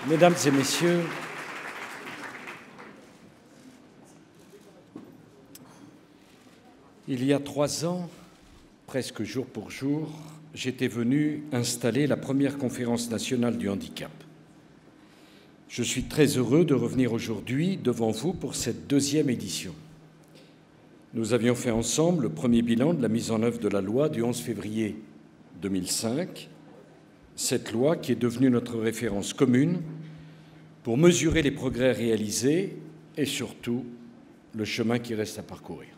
Mesdames et messieurs, il y a 3 ans, presque jour pour jour, j'étais venu installer la première conférence nationale du handicap. Je suis très heureux de revenir aujourd'hui devant vous pour cette 2e édition. Nous avions fait ensemble le premier bilan de la mise en œuvre de la loi du 11 février 2005, cette loi qui est devenue notre référence commune pour mesurer les progrès réalisés et surtout le chemin qui reste à parcourir.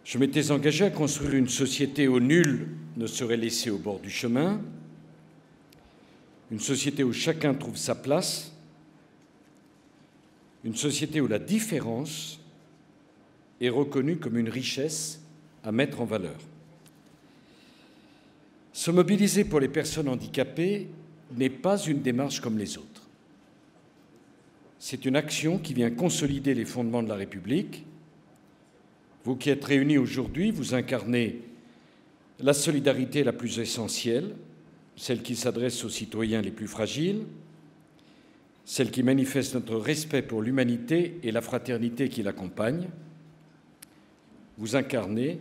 Je m'étais engagé à construire une société où nul ne serait laissé au bord du chemin, une société où chacun trouve sa place, une société où la différence est reconnue comme une richesse à mettre en valeur. Se mobiliser pour les personnes handicapées n'est pas une démarche comme les autres. C'est une action qui vient consolider les fondements de la République. Vous qui êtes réunis aujourd'hui, vous incarnez la solidarité la plus essentielle, celle qui s'adresse aux citoyens les plus fragiles, celle qui manifeste notre respect pour l'humanité et la fraternité qui l'accompagne. Vous incarnez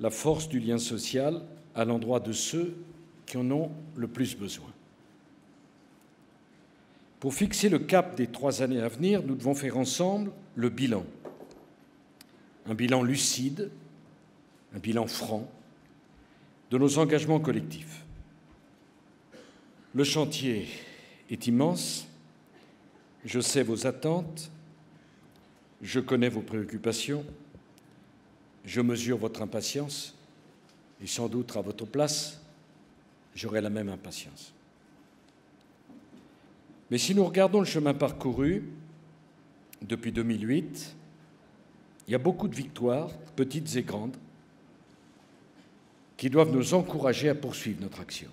la force du lien social à l'endroit de ceux qui en ont le plus besoin. Pour fixer le cap des 3 années à venir, nous devons faire ensemble le bilan. Un bilan lucide, un bilan franc de nos engagements collectifs. Le chantier est immense, je sais vos attentes, je connais vos préoccupations, je mesure votre impatience et sans doute à votre place, j'aurai la même impatience. Mais si nous regardons le chemin parcouru depuis 2008, il y a beaucoup de victoires, petites et grandes, qui doivent nous encourager à poursuivre notre action.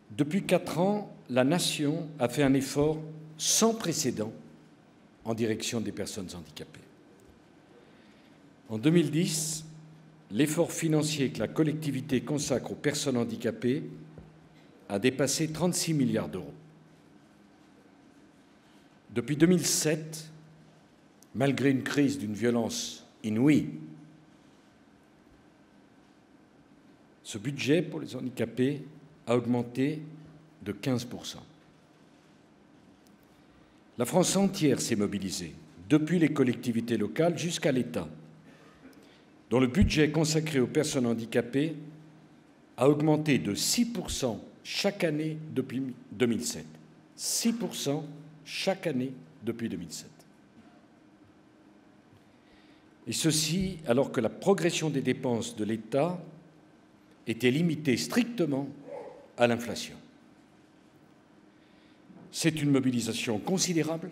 Depuis 4 ans, la Nation a fait un effort sans précédent en direction des personnes handicapées. En 2010, l'effort financier que la collectivité consacre aux personnes handicapées a dépassé 36 milliards d'euros. Depuis 2007, malgré une crise d'une violence inouïe, ce budget pour les handicapés a augmenté de 15%. La France entière s'est mobilisée, depuis les collectivités locales jusqu'à l'État, dont le budget consacré aux personnes handicapées a augmenté de 6% chaque année depuis 2007. 6% chaque année depuis 2007. Et ceci alors que la progression des dépenses de l'État était limitée strictement à l'inflation. C'est une mobilisation considérable,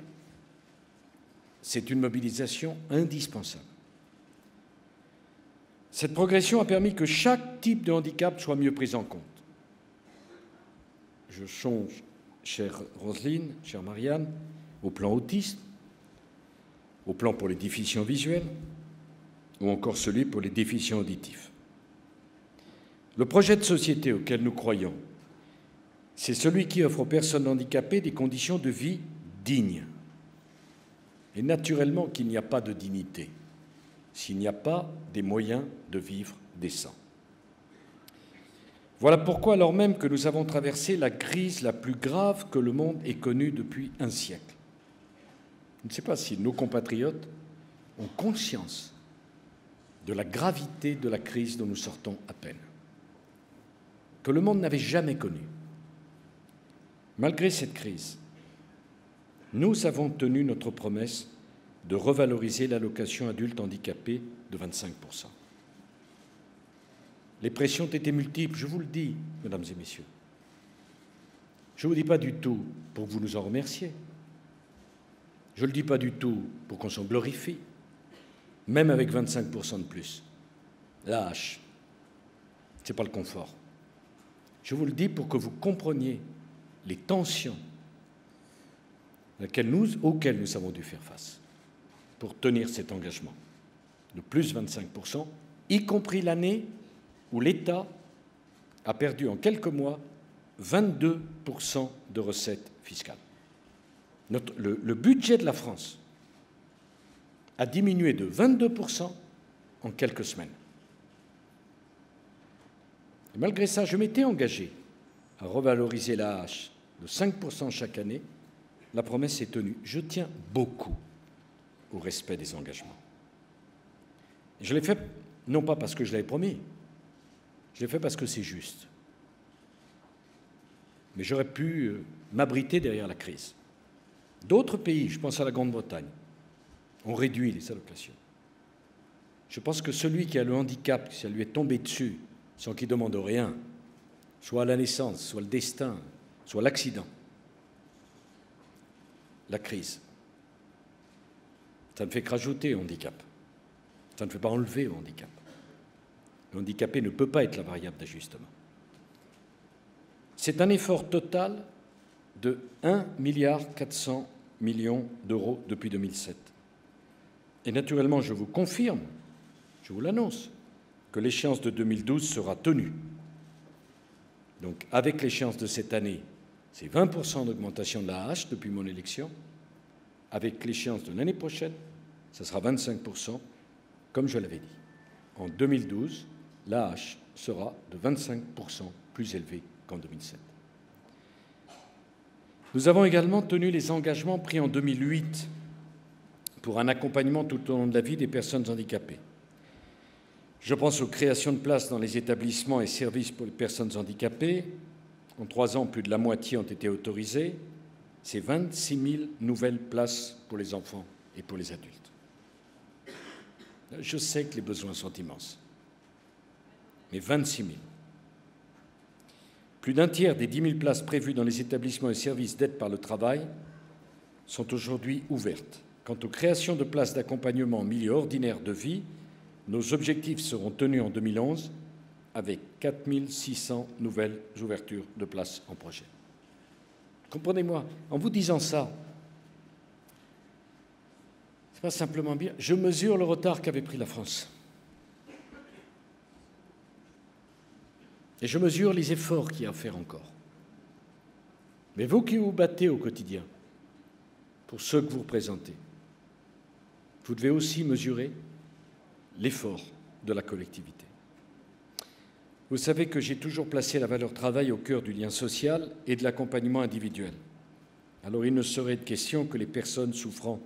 c'est une mobilisation indispensable. Cette progression a permis que chaque type de handicap soit mieux pris en compte. Je songe, chère Roselyne, chère Marianne, au plan autisme, au plan pour les déficients visuels, ou encore celui pour les déficients auditifs. Le projet de société auquel nous croyons, c'est celui qui offre aux personnes handicapées des conditions de vie dignes. Et naturellement qu'il n'y a pas de dignité s'il n'y a pas des moyens de vivre décents. Voilà pourquoi, alors même que nous avons traversé la crise la plus grave que le monde ait connue depuis un siècle, je ne sais pas si nos compatriotes ont conscience de la gravité de la crise dont nous sortons à peine, que le monde n'avait jamais connue. Malgré cette crise, nous avons tenu notre promesse de revaloriser l'allocation adulte handicapé de 25%. Les pressions ont été multiples, je vous le dis, mesdames et messieurs. Je ne vous dis pas du tout pour que vous nous en remerciez. Je ne le dis pas du tout pour qu'on s'en glorifie, même avec 25% de plus. Lâche, ce n'est pas le confort. Je vous le dis pour que vous compreniez les tensions auxquelles nous avons dû faire face pour tenir cet engagement de plus 25%, y compris l'année où l'État a perdu en quelques mois 22% de recettes fiscales. Le budget de la France a diminué de 22% en quelques semaines. Et malgré ça, je m'étais engagé à revaloriser l'AAH de 5% chaque année. La promesse est tenue. Je tiens beaucoup au respect des engagements. Et je l'ai fait non pas parce que je l'avais promis, je l'ai fait parce que c'est juste. Mais j'aurais pu m'abriter derrière la crise. D'autres pays, je pense à la Grande-Bretagne, ont réduit les allocations. Je pense que celui qui a le handicap, si ça lui est tombé dessus, sans qu'il demande rien, soit la naissance, soit le destin, soit l'accident, la crise, ça ne fait que rajouter au handicap. Ça ne fait pas enlever au handicap. Le handicapé ne peut pas être la variable d'ajustement. C'est un effort total de 1,4 milliard d'euros depuis 2007. Et naturellement, je vous confirme, je vous l'annonce, que l'échéance de 2012 sera tenue. Donc, avec l'échéance de cette année, c'est 20% d'augmentation de l'AAH depuis mon élection. Avec l'échéance de l'année prochaine, ce sera 25%, comme je l'avais dit. En 2012, l'AAH sera de 25% plus élevé qu'en 2007. Nous avons également tenu les engagements pris en 2008 pour un accompagnement tout au long de la vie des personnes handicapées. Je pense aux créations de places dans les établissements et services pour les personnes handicapées. En 3 ans, plus de la moitié ont été autorisées. C'est 26 000 nouvelles places pour les enfants et pour les adultes. Je sais que les besoins sont immenses, mais 26 000. Plus d'un tiers des 10 000 places prévues dans les établissements et services d'aide par le travail sont aujourd'hui ouvertes. Quant aux créations de places d'accompagnement en milieu ordinaire de vie, nos objectifs seront tenus en 2011 avec 4 600 nouvelles ouvertures de places en projet. Comprenez-moi, en vous disant ça, ce n'est pas simplement bien. Je mesure le retard qu'avait pris la France. Et je mesure les efforts qu'il y a à faire encore. Mais vous qui vous battez au quotidien pour ceux que vous représentez, vous devez aussi mesurer l'effort de la collectivité. Vous savez que j'ai toujours placé la valeur travail au cœur du lien social et de l'accompagnement individuel. Alors il ne serait de question que les personnes souffrant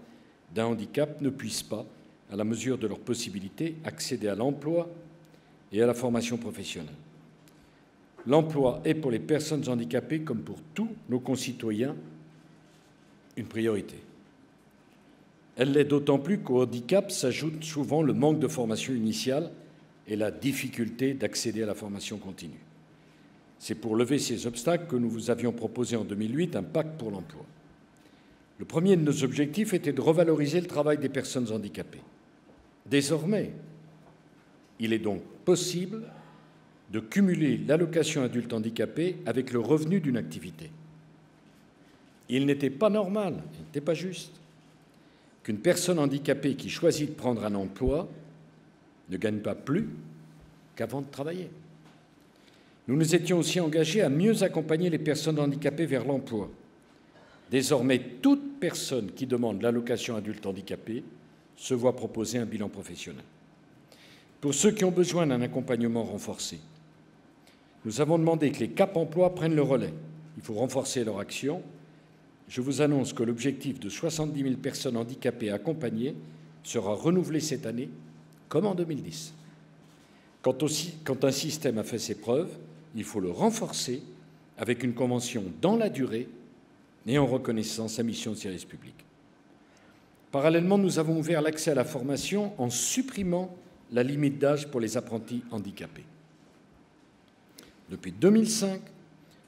d'un handicap ne puissent pas, à la mesure de leurs possibilités, accéder à l'emploi et à la formation professionnelle. L'emploi est pour les personnes handicapées, comme pour tous nos concitoyens, une priorité. Elle l'est d'autant plus qu'au handicap s'ajoute souvent le manque de formation initiale et la difficulté d'accéder à la formation continue. C'est pour lever ces obstacles que nous vous avions proposé en 2008 un pacte pour l'emploi. Le premier de nos objectifs était de revaloriser le travail des personnes handicapées. Désormais, il est donc possible de cumuler l'allocation adulte handicapé avec le revenu d'une activité. Il n'était pas normal, il n'était pas juste qu'une personne handicapée qui choisit de prendre un emploi ne gagne pas plus qu'avant de travailler. Nous nous étions aussi engagés à mieux accompagner les personnes handicapées vers l'emploi. Désormais, toute personne qui demande l'allocation adulte handicapé se voit proposer un bilan professionnel. Pour ceux qui ont besoin d'un accompagnement renforcé, nous avons demandé que les Cap Emploi prennent le relais. Il faut renforcer leur action. Je vous annonce que l'objectif de 70 000 personnes handicapées accompagnées sera renouvelé cette année, comme en 2010. Quand un système a fait ses preuves, il faut le renforcer avec une convention dans la durée et en reconnaissant sa mission de service public. Parallèlement, nous avons ouvert l'accès à la formation en supprimant la limite d'âge pour les apprentis handicapés. Depuis 2005,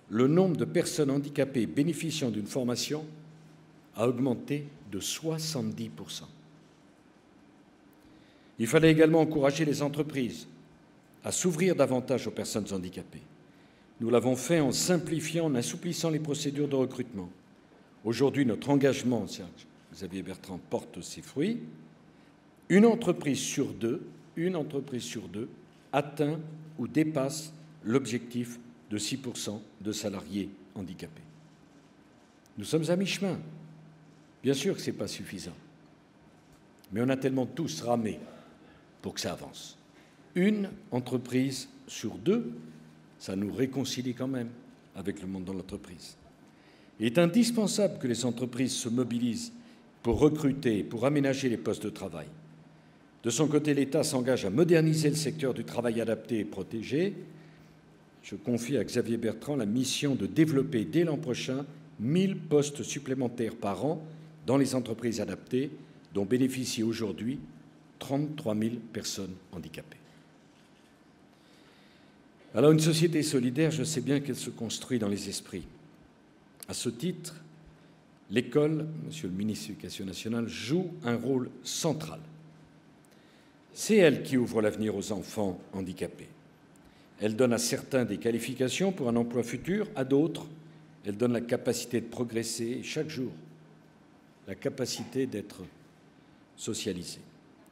le nombre de personnes handicapées bénéficiant d'une formation a augmenté de 70%. Il fallait également encourager les entreprises à s'ouvrir davantage aux personnes handicapées. Nous l'avons fait en simplifiant, en assouplissant les procédures de recrutement. Aujourd'hui, notre engagement, Xavier Bertrand, porte ses fruits. Une entreprise sur deux atteint ou dépasse l'objectif de 6% de salariés handicapés. Nous sommes à mi-chemin. Bien sûr que ce n'est pas suffisant. Mais on a tellement tous ramé pour que ça avance. Une entreprise sur deux, ça nous réconcilie quand même avec le monde de l'entreprise. Il est indispensable que les entreprises se mobilisent pour recruter, pour aménager les postes de travail. De son côté, l'État s'engage à moderniser le secteur du travail adapté et protégé. Je confie à Xavier Bertrand la mission de développer dès l'an prochain 1000 postes supplémentaires par an dans les entreprises adaptées, dont bénéficient aujourd'hui 33 000 personnes handicapées. Alors, une société solidaire, je sais bien qu'elle se construit dans les esprits. À ce titre, l'école, Monsieur le ministre de l'Éducation nationale, joue un rôle central. C'est elle qui ouvre l'avenir aux enfants handicapés. Elle donne à certains des qualifications pour un emploi futur, à d'autres, elle donne la capacité de progresser chaque jour, la capacité d'être socialisée.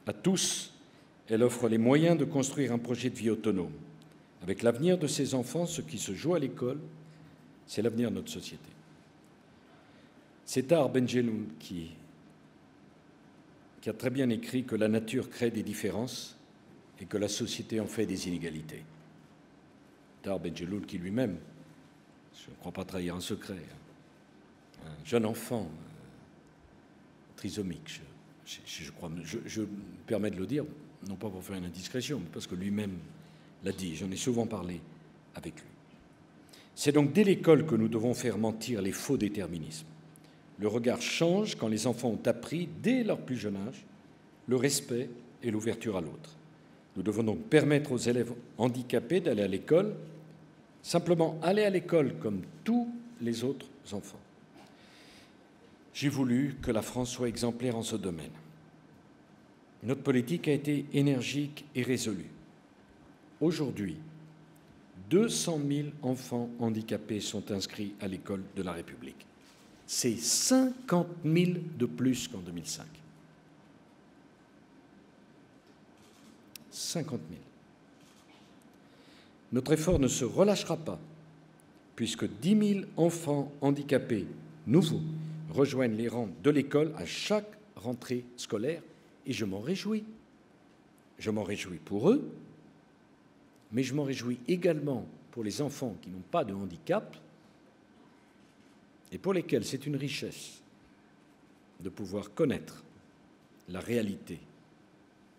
À tous, elle offre les moyens de construire un projet de vie autonome. Avec l'avenir de ces enfants, ce qui se joue à l'école, c'est l'avenir de notre société. C'est Tahar Ben-Jelloun qui a très bien écrit que la nature crée des différences et que la société en fait des inégalités. Tahar Ben-Jelloun qui lui-même, je ne crois pas trahir un secret, un jeune enfant trisomique, je me permets de le dire, non pas pour faire une indiscrétion, mais parce que lui-même l'a dit, j'en ai souvent parlé avec lui. C'est donc dès l'école que nous devons faire mentir les faux déterminismes. Le regard change quand les enfants ont appris, dès leur plus jeune âge, le respect et l'ouverture à l'autre. Nous devons donc permettre aux élèves handicapés d'aller à l'école, simplement aller à l'école comme tous les autres enfants. J'ai voulu que la France soit exemplaire en ce domaine. Notre politique a été énergique et résolue. Aujourd'hui, 200 000 enfants handicapés sont inscrits à l'école de la République. C'est 50 000 de plus qu'en 2005. 50 000. Notre effort ne se relâchera pas, puisque 10 000 enfants handicapés nouveaux rejoignent les rangs de l'école à chaque rentrée scolaire, et je m'en réjouis. Je m'en réjouis pour eux, mais je m'en réjouis également pour les enfants qui n'ont pas de handicap et pour lesquels c'est une richesse de pouvoir connaître la réalité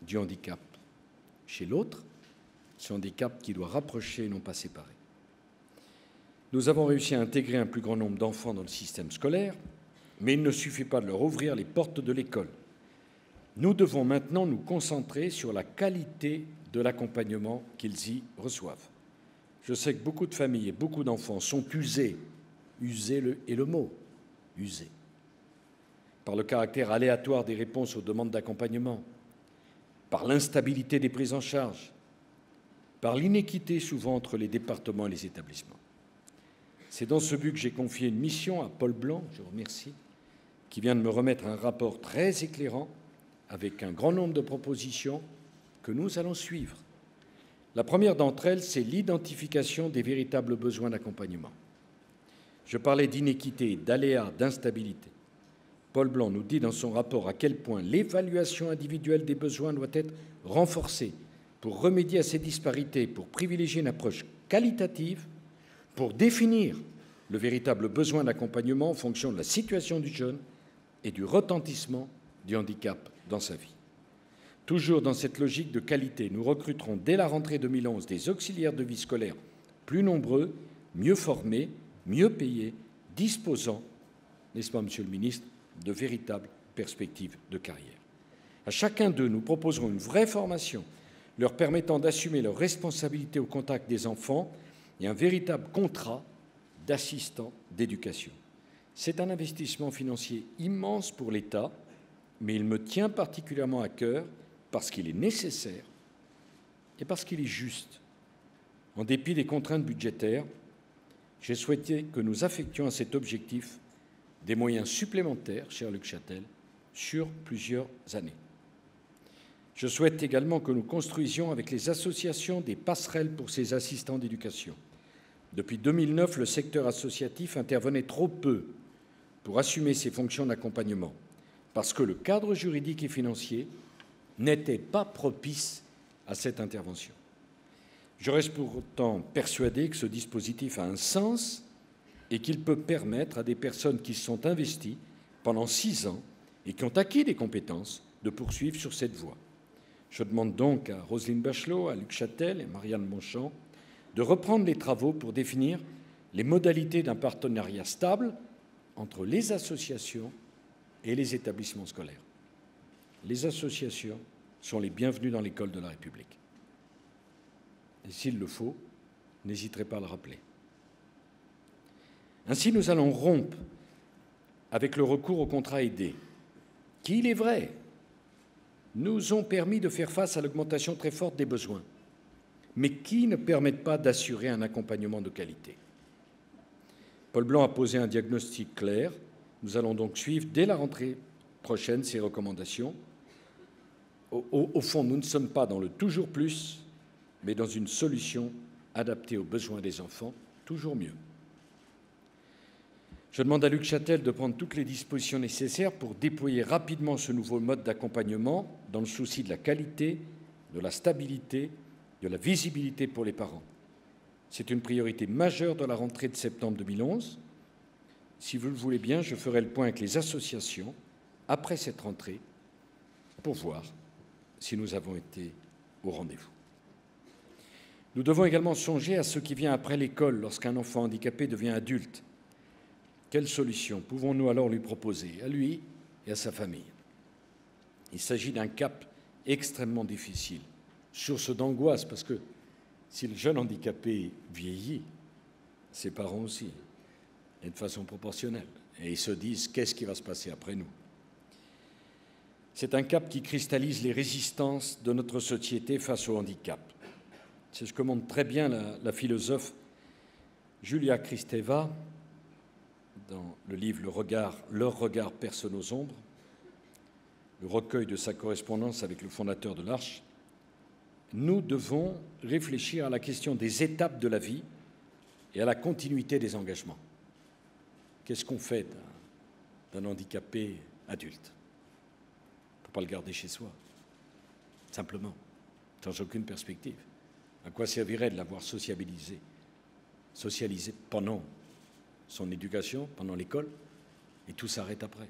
du handicap chez l'autre, ce handicap qui doit rapprocher et non pas séparer. Nous avons réussi à intégrer un plus grand nombre d'enfants dans le système scolaire, mais il ne suffit pas de leur ouvrir les portes de l'école. Nous devons maintenant nous concentrer sur la qualité de l'accompagnement qu'ils y reçoivent. Je sais que beaucoup de familles et beaucoup d'enfants sont usés est le mot, usés, par le caractère aléatoire des réponses aux demandes d'accompagnement, par l'instabilité des prises en charge, par l'inéquité souvent entre les départements et les établissements. C'est dans ce but que j'ai confié une mission à Paul Blanc, je vous remercie, qui vient de me remettre un rapport très éclairant avec un grand nombre de propositions que nous allons suivre. La première d'entre elles, c'est l'identification des véritables besoins d'accompagnement. Je parlais d'inéquité, d'aléas, d'instabilité. Paul Blanc nous dit dans son rapport à quel point l'évaluation individuelle des besoins doit être renforcée pour remédier à ces disparités, pour privilégier une approche qualitative, pour définir le véritable besoin d'accompagnement en fonction de la situation du jeune et du retentissement du handicap dans sa vie. Toujours dans cette logique de qualité, nous recruterons dès la rentrée 2011 des auxiliaires de vie scolaire plus nombreux, mieux formés, mieux payés, disposant, n'est-ce pas, Monsieur le Ministre, de véritables perspectives de carrière. À chacun d'eux, nous proposerons une vraie formation leur permettant d'assumer leurs responsabilités au contact des enfants et un véritable contrat d'assistant d'éducation. C'est un investissement financier immense pour l'État, mais il me tient particulièrement à cœur parce qu'il est nécessaire et parce qu'il est juste. En dépit des contraintes budgétaires, j'ai souhaité que nous affections à cet objectif des moyens supplémentaires, cher Luc Châtel, sur plusieurs années. Je souhaite également que nous construisions avec les associations des passerelles pour ces assistants d'éducation, Depuis 2009, le secteur associatif intervenait trop peu pour assumer ses fonctions d'accompagnement, parce que le cadre juridique et financier n'était pas propice à cette intervention. Je reste pourtant persuadé que ce dispositif a un sens et qu'il peut permettre à des personnes qui se sont investies pendant 6 ans et qui ont acquis des compétences de poursuivre sur cette voie. Je demande donc à Roselyne Bachelot, à Luc Châtel et à Marianne Monchamp de reprendre les travaux pour définir les modalités d'un partenariat stable entre les associations et les établissements scolaires. Les associations sont les bienvenues dans l'école de la République. Et s'il le faut, n'hésiterez pas à le rappeler. Ainsi, nous allons rompre avec le recours aux contrats aidés, qui, il est vrai, nous ont permis de faire face à l'augmentation très forte des besoins, mais qui ne permettent pas d'assurer un accompagnement de qualité. Paul Blanc a posé un diagnostic clair. Nous allons donc suivre dès la rentrée prochaine ces recommandations. Au fond, nous ne sommes pas dans le toujours plus, mais dans une solution adaptée aux besoins des enfants, toujours mieux. Je demande à Luc Châtel de prendre toutes les dispositions nécessaires pour déployer rapidement ce nouveau mode d'accompagnement dans le souci de la qualité, de la stabilité, de la visibilité pour les parents. C'est une priorité majeure de la rentrée de septembre 2011. Si vous le voulez bien, je ferai le point avec les associations après cette rentrée pour voir si nous avons été au rendez-vous. Nous devons également songer à ce qui vient après l'école lorsqu'un enfant handicapé devient adulte. Quelle solution pouvons-nous alors lui proposer, à lui et à sa famille? Il s'agit d'un cap extrêmement difficile, source d'angoisse, parce que si le jeune handicapé vieillit, ses parents aussi, et de façon proportionnelle, et ils se disent « qu'est-ce qui va se passer après nous ?» C'est un cap qui cristallise les résistances de notre société face au handicap. C'est ce que montre très bien la philosophe Julia Kristeva dans le livre « Leur regard perce nos ombres », le recueil de sa correspondance avec le fondateur de l'Arche. Nous devons réfléchir à la question des étapes de la vie et à la continuité des engagements. Qu'est-ce qu'on fait d'un handicapé adulte? On ne peut pas le garder chez soi, simplement, sans aucune perspective. À quoi servirait de l'avoir socialisé pendant son éducation, pendant l'école, et tout s'arrête après?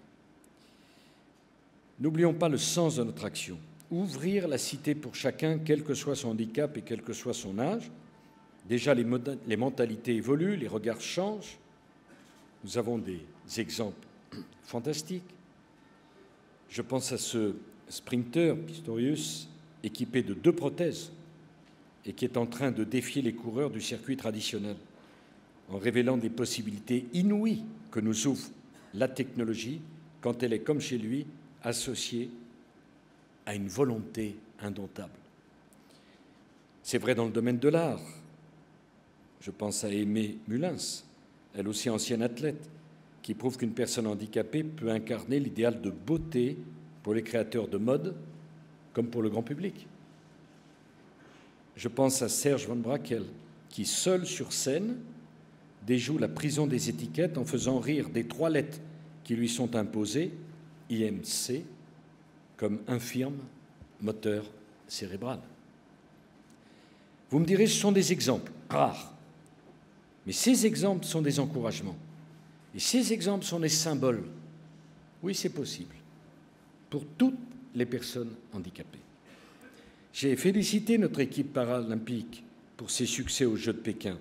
N'oublions pas le sens de notre action. Ouvrir la cité pour chacun, quel que soit son handicap et quel que soit son âge. Déjà, les mentalités évoluent, les regards changent. Nous avons des exemples fantastiques. Je pense à ce sprinter, Pistorius, équipé de 2 prothèses et qui est en train de défier les coureurs du circuit traditionnel en révélant des possibilités inouïes que nous ouvre la technologie quand elle est, comme chez lui, associée à une volonté indomptable. C'est vrai dans le domaine de l'art. Je pense à Aimée Mullins, elle aussi ancienne athlète, qui prouve qu'une personne handicapée peut incarner l'idéal de beauté pour les créateurs de mode comme pour le grand public. Je pense à Serge Van Brakel, qui, seul sur scène, déjoue la prison des étiquettes en faisant rire des 3 lettres qui lui sont imposées, IMC, comme infirme moteur cérébral. Vous me direz, ce sont des exemples rares, mais ces exemples sont des encouragements. Et ces exemples sont des symboles. Oui, c'est possible, pour toutes les personnes handicapées. J'ai félicité notre équipe paralympique pour ses succès aux Jeux de Pékin.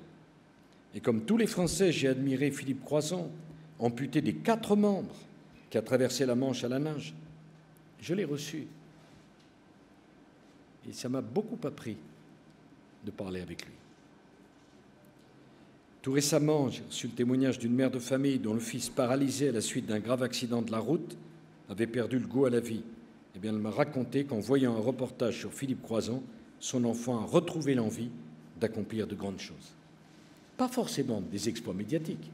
Et comme tous les Français, j'ai admiré Philippe Croizon, amputé des 4 membres, qui a traversé la Manche à la nage. Je l'ai reçu. Et ça m'a beaucoup appris de parler avec lui. Tout récemment, j'ai reçu le témoignage d'une mère de famille dont le fils, paralysé à la suite d'un grave accident de la route, avait perdu le goût à la vie. Eh bien, elle m'a raconté qu'en voyant un reportage sur Philippe Croizon, son enfant a retrouvé l'envie d'accomplir de grandes choses. Pas forcément des exploits médiatiques,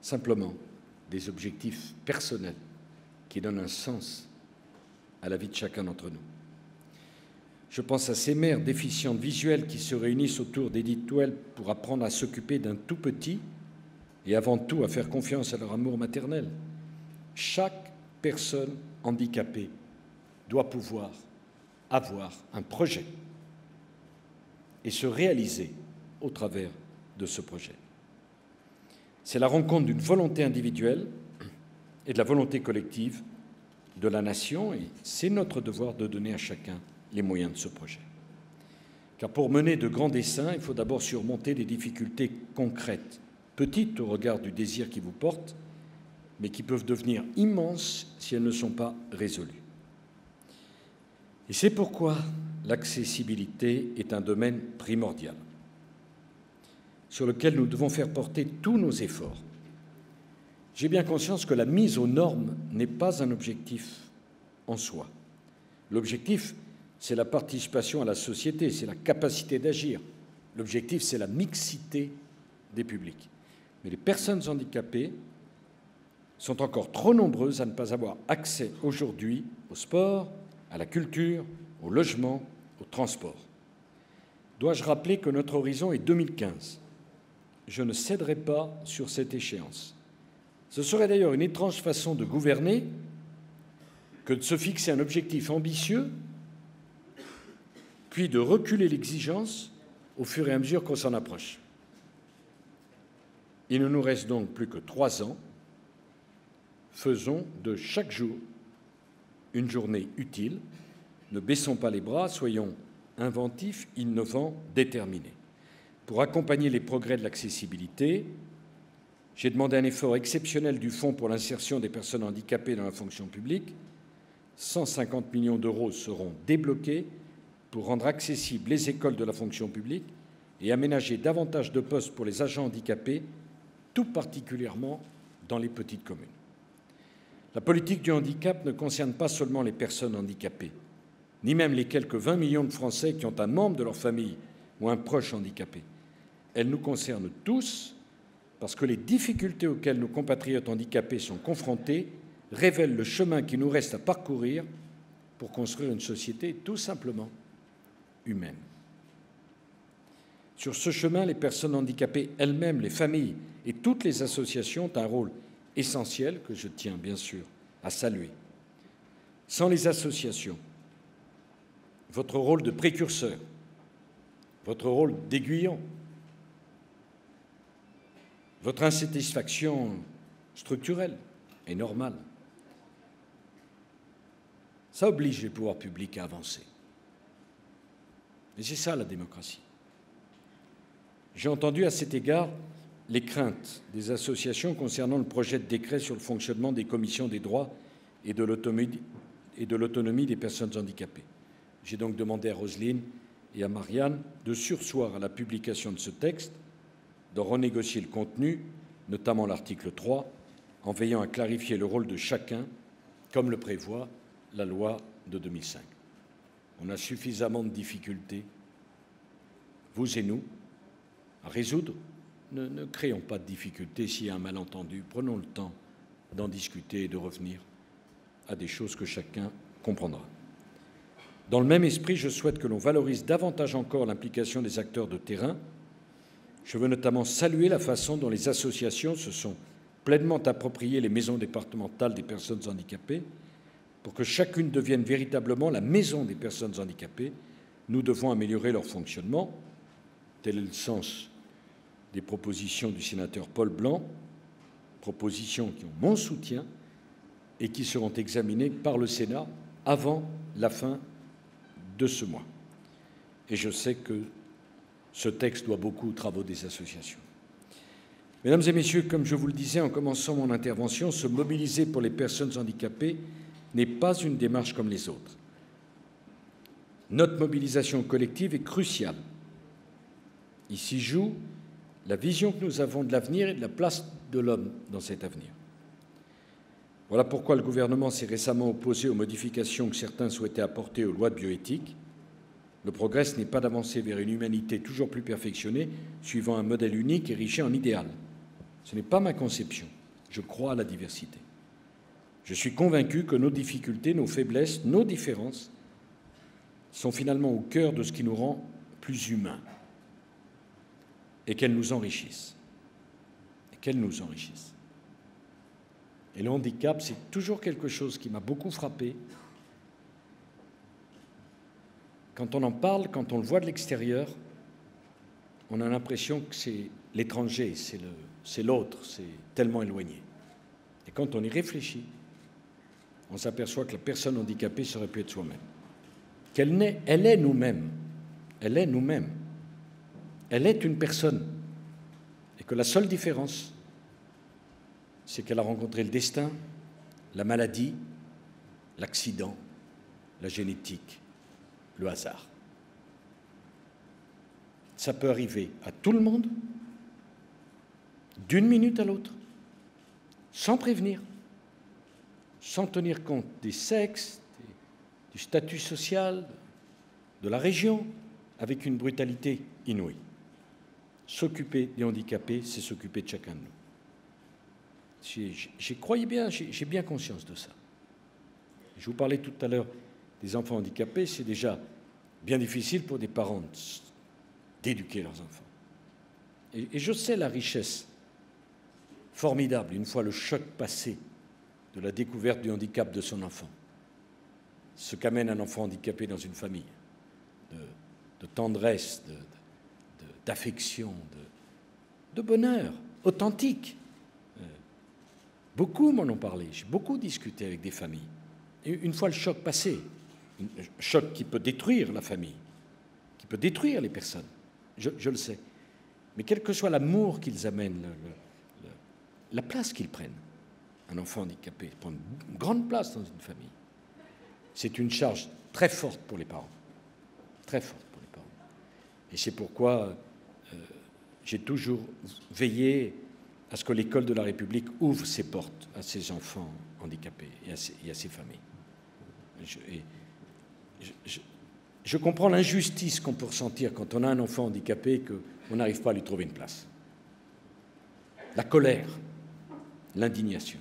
simplement des objectifs personnels qui donnent un sens à la vie de chacun d'entre nous. Je pense à ces mères déficientes visuelles qui se réunissent autour d'Edith Weld pour apprendre à s'occuper d'un tout petit et avant tout à faire confiance à leur amour maternel. Chaque personne handicapée doit pouvoir avoir un projet et se réaliser au travers de ce projet. C'est la rencontre d'une volonté individuelle et de la volonté collective de la nation, et c'est notre devoir de donner à chacun les moyens de ce projet. Car pour mener de grands desseins, il faut d'abord surmonter des difficultés concrètes, petites au regard du désir qui vous porte, mais qui peuvent devenir immenses si elles ne sont pas résolues. Et c'est pourquoi l'accessibilité est un domaine primordial, sur lequel nous devons faire porter tous nos efforts. J'ai bien conscience que la mise aux normes n'est pas un objectif en soi. L'objectif, c'est la participation à la société, c'est la capacité d'agir. L'objectif, c'est la mixité des publics. Mais les personnes handicapées sont encore trop nombreuses à ne pas avoir accès aujourd'hui au sport, à la culture, au logement, au transport. Dois-je rappeler que notre horizon est 2015 ? Je ne céderai pas sur cette échéance. Ce serait d'ailleurs une étrange façon de gouverner que de se fixer un objectif ambitieux, puis de reculer l'exigence au fur et à mesure qu'on s'en approche. Il ne nous reste donc plus que 3 ans. Faisons de chaque jour une journée utile. Ne baissons pas les bras, soyons inventifs, innovants, déterminés. Pour accompagner les progrès de l'accessibilité, j'ai demandé un effort exceptionnel du Fonds pour l'insertion des personnes handicapées dans la fonction publique. 150 millions d'euros seront débloqués pour rendre accessibles les écoles de la fonction publique et aménager davantage de postes pour les agents handicapés, tout particulièrement dans les petites communes. La politique du handicap ne concerne pas seulement les personnes handicapées, ni même les quelques 20 millions de Français qui ont un membre de leur famille ou un proche handicapé. Elle nous concerne tous parce que les difficultés auxquelles nos compatriotes handicapés sont confrontés révèlent le chemin qui nous reste à parcourir pour construire une société tout simplement humaine. Sur ce chemin, les personnes handicapées elles-mêmes, les familles et toutes les associations ont un rôle essentiel que je tiens bien sûr à saluer. Sans les associations, votre rôle de précurseur, votre rôle d'aiguillon, votre insatisfaction structurelle est normale. Ça oblige les pouvoirs publics à avancer. Et c'est ça la démocratie. J'ai entendu à cet égard les craintes des associations concernant le projet de décret sur le fonctionnement des commissions des droits et de l'autonomie des personnes handicapées. J'ai donc demandé à Roselyne et à Marianne de surseoir à la publication de ce texte, de renégocier le contenu, notamment l'article 3, en veillant à clarifier le rôle de chacun, comme le prévoit la loi de 2005. On a suffisamment de difficultés, vous et nous, à résoudre. Ne créons pas de difficultés s'il y a un malentendu. Prenons le temps d'en discuter et de revenir à des choses que chacun comprendra. Dans le même esprit, je souhaite que l'on valorise davantage encore l'implication des acteurs de terrain. Je veux notamment saluer la façon dont les associations se sont pleinement appropriées les maisons départementales des personnes handicapées. Pour que chacune devienne véritablement la maison des personnes handicapées, nous devons améliorer leur fonctionnement. Tel est le sens des propositions du sénateur Paul Blanc, propositions qui ont mon soutien et qui seront examinées par le Sénat avant la fin de ce mois. Et je sais que ce texte doit beaucoup aux travaux des associations. Mesdames et messieurs, comme je vous le disais en commençant mon intervention, se mobiliser pour les personnes handicapées n'est pas une démarche comme les autres. Notre mobilisation collective est cruciale. Ici joue la vision que nous avons de l'avenir et de la place de l'homme dans cet avenir. Voilà pourquoi le gouvernement s'est récemment opposé aux modifications que certains souhaitaient apporter aux lois de bioéthique. Le progrès, ce n'est pas d'avancer vers une humanité toujours plus perfectionnée, suivant un modèle unique érigé en idéal. Ce n'est pas ma conception. Je crois à la diversité. Je suis convaincu que nos difficultés, nos faiblesses, nos différences sont finalement au cœur de ce qui nous rend plus humains et qu'elles nous enrichissent. Et le handicap, c'est toujours quelque chose qui m'a beaucoup frappé. Quand on en parle, quand on le voit de l'extérieur, on a l'impression que c'est l'étranger, c'est l'autre, c'est tellement éloigné. Et quand on y réfléchit, on s'aperçoit que la personne handicapée, ça aurait pu être soi-même. Elle est nous-mêmes. Elle est nous-mêmes. Elle est une personne. Et que la seule différence, c'est qu'elle a rencontré le destin, la maladie, l'accident, la génétique, le hasard. Ça peut arriver à tout le monde, d'une minute à l'autre, sans prévenir, sans tenir compte des sexes, du statut social, de la région, avec une brutalité inouïe. S'occuper des handicapés, c'est s'occuper de chacun de nous. J'ai bien conscience de ça. Je vous parlais tout à l'heure des enfants handicapés, c'est déjà bien difficile pour des parents d'éduquer leurs enfants. Et je sais la richesse formidable, une fois le choc passé, de la découverte du handicap de son enfant. Ce qu'amène un enfant handicapé dans une famille, de tendresse, d'affection, de bonheur authentique. Beaucoup m'en ont parlé, j'ai beaucoup discuté avec des familles. Et une fois le choc passé, un choc qui peut détruire la famille, qui peut détruire les personnes, je le sais. Mais quel que soit l'amour qu'ils amènent, la place qu'ils prennent, un enfant handicapé prend une grande place dans une famille. C'est une charge très forte pour les parents, très forte pour les parents. Et c'est pourquoi j'ai toujours veillé à ce que l'école de la République ouvre ses portes à ces enfants handicapés et à ces familles. Je comprends l'injustice qu'on peut ressentir quand on a un enfant handicapé et qu'on n'arrive pas à lui trouver une place. La colère, l'indignation.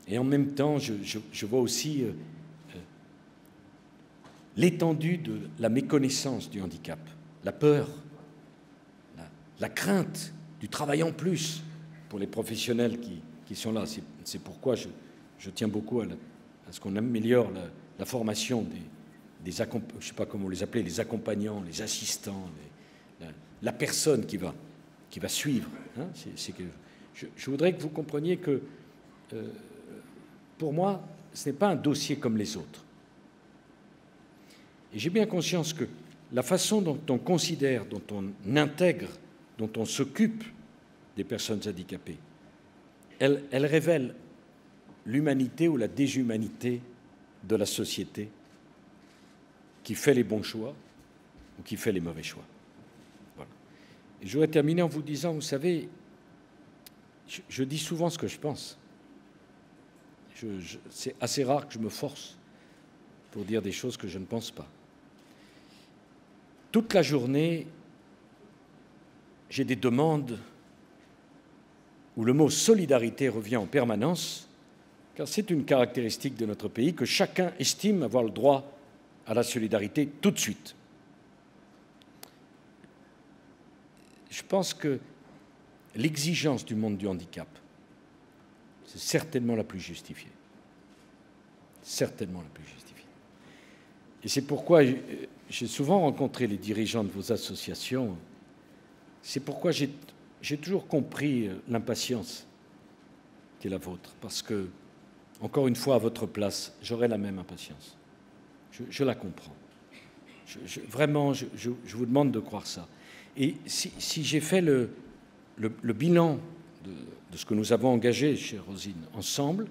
Et en même temps, je vois aussi l'étendue de la méconnaissance du handicap, la peur, la crainte du travail en plus pour les professionnels qui sont là. C'est pourquoi je tiens beaucoup à ce qu'on améliore la formation je ne sais pas comment les appeler, les accompagnants, les assistants, la personne qui va suivre. Hein, je voudrais que vous compreniez que, pour moi, ce n'est pas un dossier comme les autres. Et j'ai bien conscience que la façon dont on considère, dont on intègre, dont on s'occupe des personnes handicapées, elle révèle l'humanité ou la déshumanité de la société qui fait les bons choix ou qui fait les mauvais choix. Voilà. Et je voudrais terminer en vous disant, vous savez, je dis souvent ce que je pense. C'est assez rare que je me force pour dire des choses que je ne pense pas. Toute la journée, j'ai des demandes où le mot solidarité revient en permanence, car c'est une caractéristique de notre pays que chacun estime avoir le droit à la solidarité tout de suite. Je pense que l'exigence du monde du handicap, c'est certainement la plus justifiée. Certainement la plus justifiée. Et c'est pourquoi j'ai souvent rencontré les dirigeants de vos associations. C'est pourquoi j'ai toujours compris l'impatience qui est la vôtre, parce que, encore une fois, à votre place, j'aurais la même impatience. Je la comprends. Vraiment, je vous demande de croire ça. Et si j'ai fait le bilan de ce que nous avons engagé, chère Rosine, ensemble,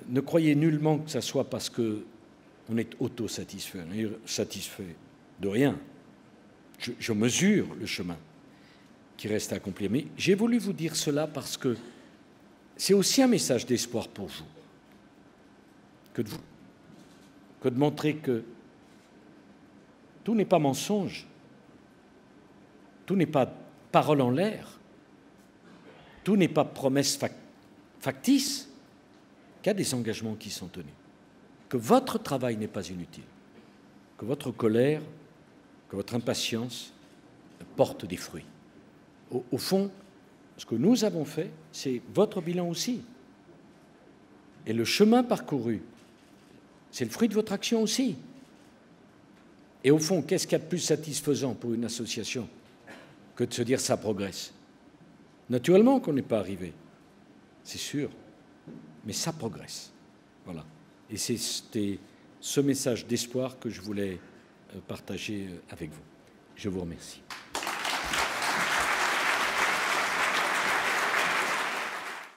ne croyez nullement que ça soit parce qu'on est autosatisfait. On est satisfait de rien. Je mesure le chemin qui reste à accomplir. Mais j'ai voulu vous dire cela parce que c'est aussi un message d'espoir pour vous que de montrer que tout n'est pas mensonge, tout n'est pas parole en l'air, tout n'est pas promesse factice, qu'il y a des engagements qui sont tenus, que votre travail n'est pas inutile, que votre colère, que votre impatience portent des fruits. Au fond, ce que nous avons fait, c'est votre bilan aussi. Et le chemin parcouru, c'est le fruit de votre action aussi. Et au fond, qu'est-ce qu'il y a de plus satisfaisant pour une association que de se dire ça progresse? Naturellement qu'on n'est pas arrivé, c'est sûr, mais ça progresse. Voilà. Et c'était ce message d'espoir que je voulais partager avec vous. Je vous remercie.